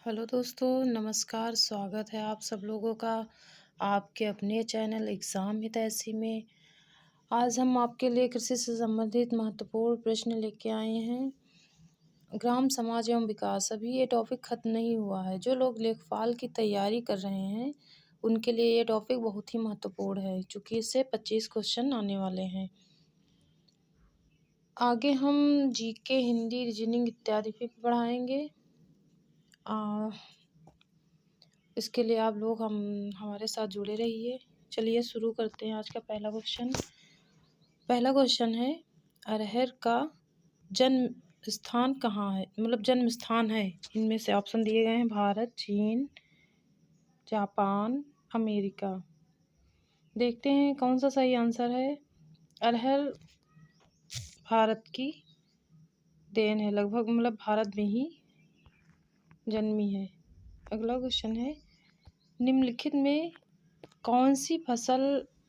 Hello दोस्तों, नमस्कार। स्वागत है आप सब लोगों का आपके अपने चैनल एग्ज़ाम हितैषी में। आज हम आपके लिए कृषि से संबंधित महत्वपूर्ण प्रश्न लेके आए हैं। ग्राम समाज एवं विकास, अभी ये टॉपिक ख़त्म नहीं हुआ है। जो लोग लेखपाल की तैयारी कर रहे हैं उनके लिए ये टॉपिक बहुत ही महत्वपूर्ण है, चूँकि इससे 25 क्वेश्चन आने वाले हैं। आगे हम जीके, हिंदी, रीजनिंग इत्यादि भी पढ़ाएंगे। इसके लिए आप लोग हमारे साथ जुड़े रहिए। चलिए शुरू करते हैं आज का पहला क्वेश्चन। पहला क्वेश्चन है, अरहर का जन्म स्थान कहाँ है, मतलब जन्म स्थान है। इनमें से ऑप्शन दिए गए हैं भारत, चीन, जापान, अमेरिका। देखते हैं कौन सा सही आंसर है। अरहर भारत की देन है, लगभग मतलब भारत में ही जन्मी है। अगला क्वेश्चन है, निम्नलिखित में कौन सी फसल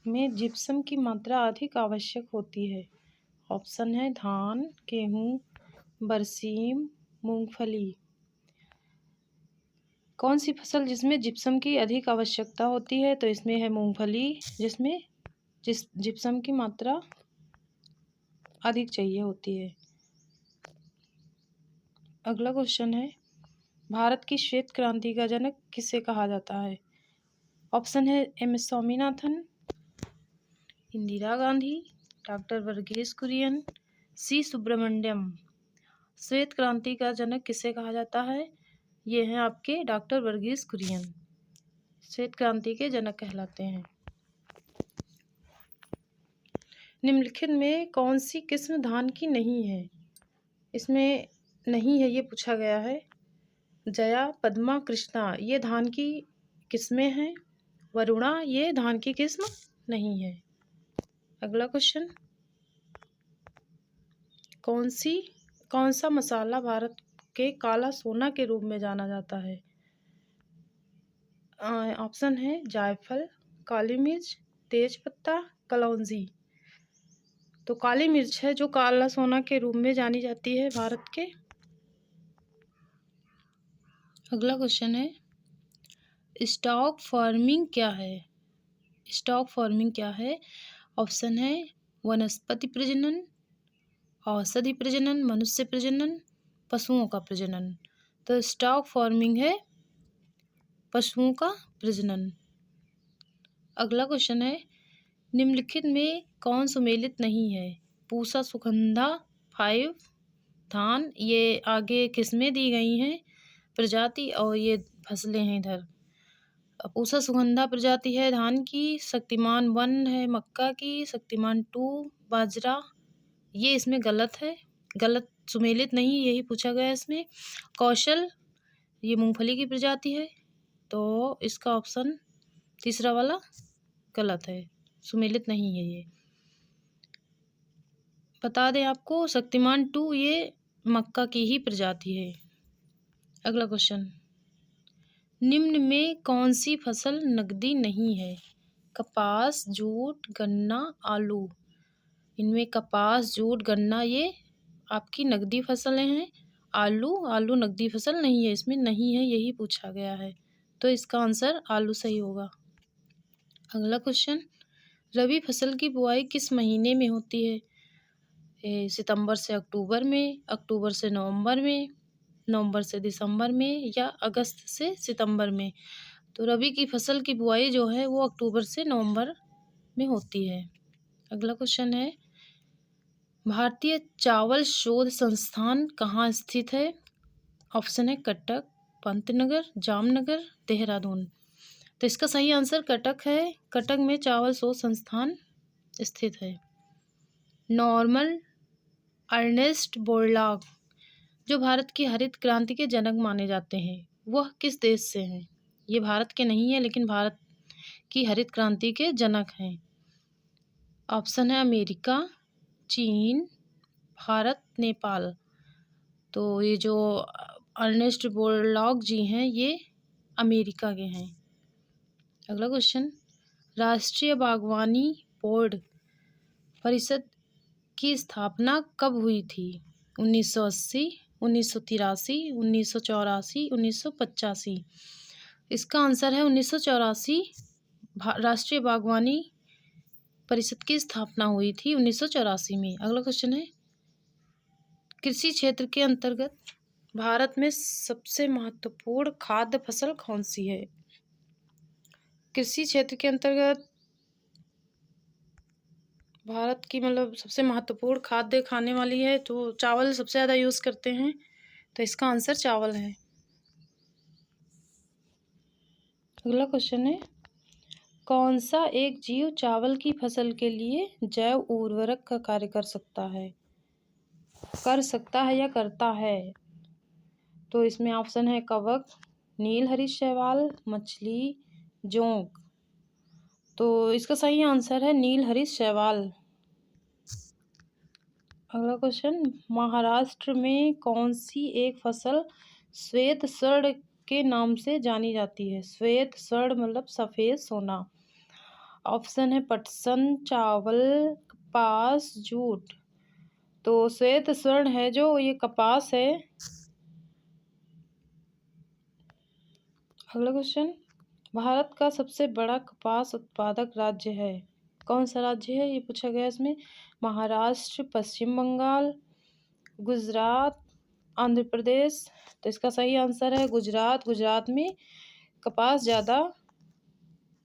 में जिप्सम की मात्रा अधिक आवश्यक होती है। ऑप्शन है धान, गेहूँ, बरसीम, मूंगफली। कौन सी फसल जिसमें जिप्सम की अधिक आवश्यकता होती है, तो इसमें है मूंगफली, जिसमें जिप्सम की मात्रा अधिक चाहिए होती है। अगला क्वेश्चन है, भारत की श्वेत क्रांति का जनक किसे कहा जाता है। ऑप्शन है M S Swaminathan, Indira Gandhi, doctor Varghese Kurien, C Subramaniam. श्वेत क्रांति का जनक किसे कहा जाता है, ये हैं आपके डॉक्टर वर्गीस कुरियन, श्वेत क्रांति के जनक कहलाते हैं। निम्नलिखित में कौन सी किस्म धान की नहीं है, इसमें नहीं है ये पूछा गया है। जया, पद्मा, कृष्णा ये धान की किस्में हैं। वरुणा ये धान की किस्म नहीं है। अगला क्वेश्चन, कौन सा मसाला भारत के काला सोना के रूप में जाना जाता है। ऑप्शन है जायफल, काली मिर्च, तेज पत्ता, कलौंजी। तो काली मिर्च है जो काला सोना के रूप में जानी जाती है भारत के। अगला क्वेश्चन है, स्टॉक फार्मिंग क्या है। स्टॉक फार्मिंग क्या है। ऑप्शन है वनस्पति प्रजनन, औषधि प्रजनन, मनुष्य प्रजनन, पशुओं का प्रजनन। तो स्टॉक फार्मिंग है पशुओं का प्रजनन। अगला क्वेश्चन है, निम्नलिखित में कौन सुमेलित नहीं है। पूसा, सुगंधा, 5 धान। ये आगे किस्में दी गई हैं प्रजाति, और ये फसलें हैं इधर। पूसा सुगंधा प्रजाति है धान की, शक्तिमान 1 है मक्का की, शक्तिमान 2 बाजरा। ये इसमें गलत है, गलत सुमेलित नहीं, यही पूछा गया है इसमें। कौशल ये मूंगफली की प्रजाति है, तो इसका ऑप्शन तीसरा वाला गलत है, सुमेलित नहीं है ये। बता दें आपको, शक्तिमान 2 ये मक्का की ही प्रजाति है। अगला क्वेश्चन, निम्न में कौन सी फसल नकदी नहीं है। कपास, जूट, गन्ना, आलू। इनमें कपास, जूट, गन्ना ये आपकी नकदी फसलें हैं। आलू नकदी फसल नहीं है, इसमें नहीं है यही पूछा गया है, तो इसका आंसर आलू सही होगा। अगला क्वेश्चन, रबी फसल की बुआई किस महीने में होती है। सितंबर से अक्टूबर में, अक्टूबर से नवंबर में, नवंबर से दिसंबर में, या अगस्त से सितंबर में। तो रबी की फसल की बुआई जो है वो अक्टूबर से नवंबर में होती है। अगला क्वेश्चन है, भारतीय चावल शोध संस्थान कहाँ स्थित है। ऑप्शन है कटक, पंतनगर, जामनगर, देहरादून। तो इसका सही आंसर कटक है, कटक में चावल शोध संस्थान स्थित है। नॉर्मन अर्नेस्ट बोरलॉग जो भारत की हरित क्रांति के जनक माने जाते हैं, वह किस देश से हैं। ये भारत के नहीं है, लेकिन भारत की हरित क्रांति के जनक हैं। ऑप्शन है अमेरिका, चीन, भारत, नेपाल। तो ये जो अर्नेस्ट बोरलॉग जी हैं ये अमेरिका के हैं। अगला क्वेश्चन, राष्ट्रीय बागवानी बोर्ड परिषद की स्थापना कब हुई थी। 1980, 1983, 1984, 1985। इसका आंसर है 1984। राष्ट्रीय बागवानी परिषद की स्थापना हुई थी 1984 में। अगला क्वेश्चन है, कृषि क्षेत्र के अंतर्गत भारत में सबसे महत्वपूर्ण खाद्य फसल कौन सी है? कृषि क्षेत्र के अंतर्गत भारत की सबसे महत्वपूर्ण खाद्य खाने वाली है तो चावल सबसे ज़्यादा यूज़ करते हैं, तो इसका आंसर चावल है। अगला क्वेश्चन है, कौन सा एक जीव चावल की फसल के लिए जैव उर्वरक का कार्य कर सकता है या करता है? तो इसमें ऑप्शन है कवक, नील हरीश शैवाल, मछली, जोंक। तो इसका सही आंसर है नील हरीश शैवाल। अगला क्वेश्चन, महाराष्ट्र में कौन सी एक फसल श्वेत स्वर्ण के नाम से जानी जाती है? श्वेत स्वर्ण मतलब सफ़ेद सोना। ऑप्शन है पटसन, चावल, कपास, जूट। तो श्वेत स्वर्ण है जो ये कपास है। अगला क्वेश्चन, भारत का सबसे बड़ा कपास उत्पादक राज्य है? कौन सा राज्य है ये पूछा गया इसमें। महाराष्ट्र, पश्चिम बंगाल, गुजरात, आंध्र प्रदेश। तो इसका सही आंसर है गुजरात। गुजरात में कपास ज़्यादा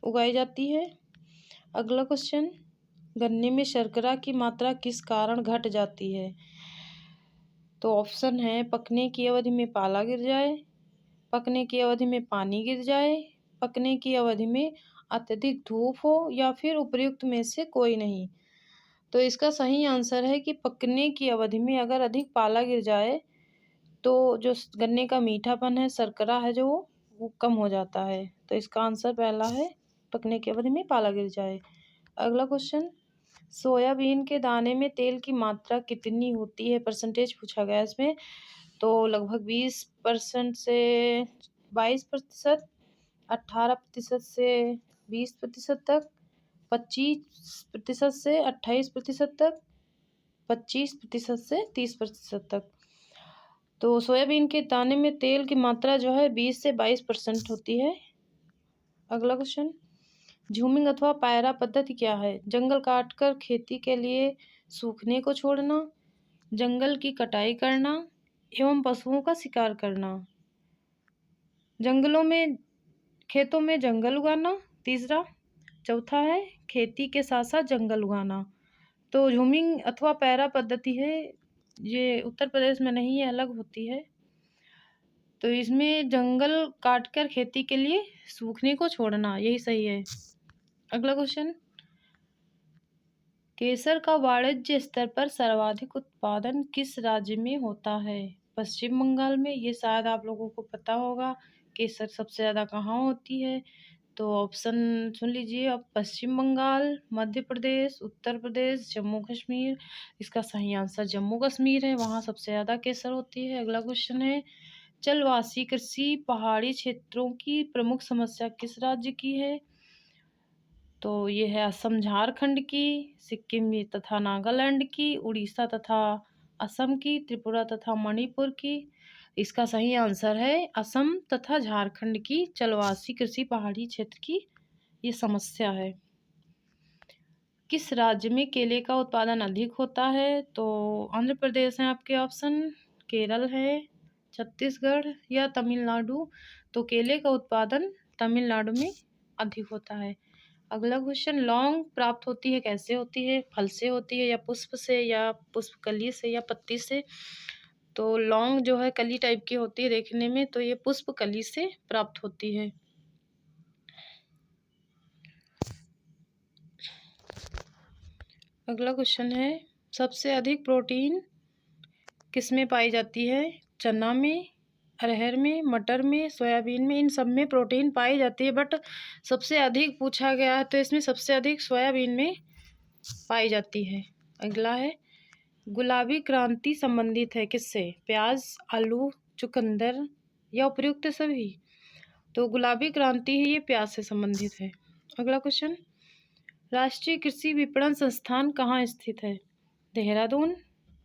उगाई जाती है। अगला क्वेश्चन, गन्ने में शर्करा की मात्रा किस कारण घट जाती है? तो ऑप्शन है पकने की अवधि में पाला गिर जाए, पकने की अवधि में पानी गिर जाए, पकने की अवधि में अत्यधिक धूप हो या फिर उपयुक्त में से कोई नहीं। तो इसका सही आंसर है कि पकने की अवधि में अगर अधिक पाला गिर जाए तो जो गन्ने का मीठापन है, शर्करा है जो वो कम हो जाता है। तो इसका आंसर पहला है, पकने की अवधि में पाला गिर जाए। अगला क्वेश्चन, सोयाबीन के दाने में तेल की मात्रा कितनी होती है? परसेंटेज पूछा गया इसमें। तो लगभग 20% से 22%, 18% से 20% तक, 25% से 28% तक, 25% से 30% तक। तो सोयाबीन के दाने में तेल की मात्रा जो है 20 से 22% होती है। अगला क्वेश्चन, झूमिंग अथवा पायरा पद्धति क्या है? जंगल काटकर खेती के लिए सूखने को छोड़ना, जंगल की कटाई करना एवं पशुओं का शिकार करना। जंगलों में खेतों में जंगल उगाना तीसरा। चौथा है खेती के साथ साथ जंगल उगाना। तो झूमिंग अथवा पैरा पद्धति है, ये उत्तर प्रदेश में नहीं है, अलग होती है। तो इसमें जंगल काटकर खेती के लिए सूखने को छोड़ना, यही सही है। अगला क्वेश्चन, केसर का वाणिज्य स्तर पर सर्वाधिक उत्पादन किस राज्य में होता है? पश्चिम बंगाल में। ये शायद आप लोगों को पता होगा केसर सबसे ज़्यादा कहाँ होती है। तो ऑप्शन सुन लीजिए अब, पश्चिम बंगाल, मध्य प्रदेश, उत्तर प्रदेश, जम्मू कश्मीर। इसका सही आंसर जम्मू कश्मीर है, वहाँ सबसे ज़्यादा केसर होती है। अगला क्वेश्चन है, जलवासी कृषि पहाड़ी क्षेत्रों की प्रमुख समस्या किस राज्य की है? तो ये है असम झारखंड की, सिक्किम तथा नागालैंड की, उड़ीसा तथा असम की, त्रिपुरा तथा मणिपुर की। इसका सही आंसर है असम तथा झारखंड की जलवासी कृषि पहाड़ी क्षेत्र की ये समस्या है। किस राज्य में केले का उत्पादन अधिक होता है? तो आंध्र प्रदेश है आपके ऑप्शन, केरल है, छत्तीसगढ़ या तमिलनाडु। तो केले का उत्पादन तमिलनाडु में अधिक होता है। अगला क्वेश्चन, लौंग प्राप्त होती है कैसे होती है? फल से होती है या पुष्प से या पुष्प कली से या पत्ती से? तो लौंग जो है कली टाइप की होती है देखने में, तो ये पुष्प कली से प्राप्त होती है। अगला क्वेश्चन है, सबसे अधिक प्रोटीन किस में पाई जाती है? चना में, अरहर में, मटर में, सोयाबीन में। इन सब में प्रोटीन पाई जाती है, बट सबसे अधिक पूछा गया है तो इसमें सबसे अधिक सोयाबीन में पाई जाती है। अगला है, गुलाबी क्रांति संबंधित है किससे? प्याज, आलू, चुकंदर या उपयुक्त सभी? तो गुलाबी क्रांति है ये प्याज से संबंधित है। अगला क्वेश्चन, राष्ट्रीय कृषि विपणन संस्थान कहाँ स्थित है? देहरादून,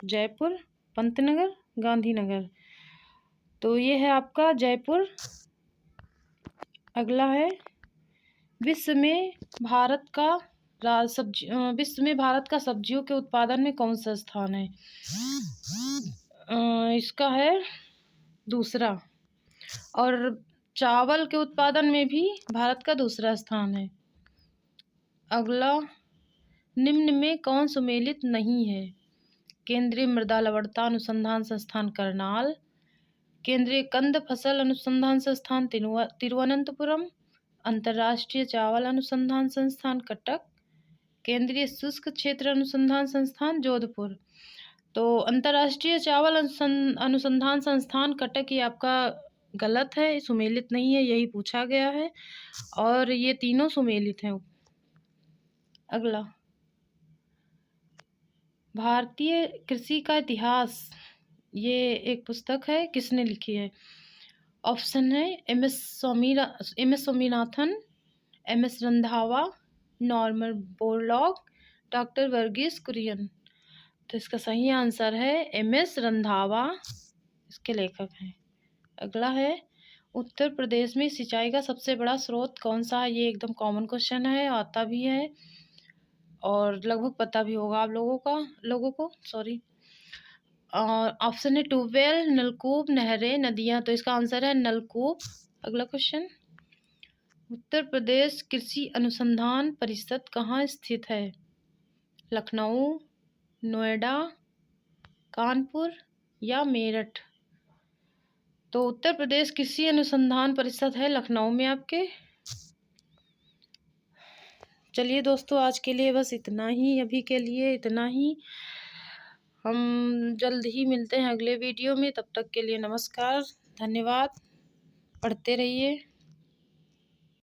जयपुर, पंतनगर, गांधीनगर। तो ये है आपका जयपुर। अगला है विश्व में भारत का विश्व में भारत का सब्जियों के उत्पादन में कौन सा स्थान है? इसका है दूसरा। और चावल के उत्पादन में भी भारत का दूसरा स्थान है। अगला, निम्न में कौन सुमेलित नहीं है? केंद्रीय मृदा लवणता अनुसंधान संस्थान करनाल, केंद्रीय कंद फसल अनुसंधान संस्थान तिरुवनंतपुरम, अंतर्राष्ट्रीय चावल अनुसंधान संस्थान कटक, केंद्रीय शुष्क क्षेत्र अनुसंधान संस्थान जोधपुर। तो अंतर्राष्ट्रीय चावल अनुसंधान संस्थान कटक ये आपका गलत है, सुमेलित नहीं है, यही पूछा गया है। और ये तीनों सुमेलित हैं। अगला, भारतीय कृषि का इतिहास, ये एक पुस्तक है, किसने लिखी है? ऑप्शन है M S. Swaminathan, M S. Randhawa, Norman Borlaug, doctor Varghese Kurien. तो इसका सही आंसर है एम.एस. रंधावा, इसके लेखक हैं। अगला है, उत्तर प्रदेश में सिंचाई का सबसे बड़ा स्रोत कौन सा है? ये एकदम कॉमन क्वेश्चन है, आता भी है और लगभग पता भी होगा आप लोगों को सॉरी। और ऑप्शन है ट्यूबवेल, नलकूप, नहरें, नदियाँ। तो इसका आंसर है नलकूप। अगला क्वेश्चन, उत्तर प्रदेश कृषि अनुसंधान परिषद कहाँ स्थित है? लखनऊ, नोएडा, कानपुर या मेरठ? तो उत्तर प्रदेश कृषि अनुसंधान परिषद है लखनऊ में आपके। चलिए दोस्तों, आज के लिए बस इतना ही, अभी के लिए इतना ही। हम जल्द ही मिलते हैं अगले वीडियो में, तब तक के लिए नमस्कार, धन्यवाद, पढ़ते रहिए।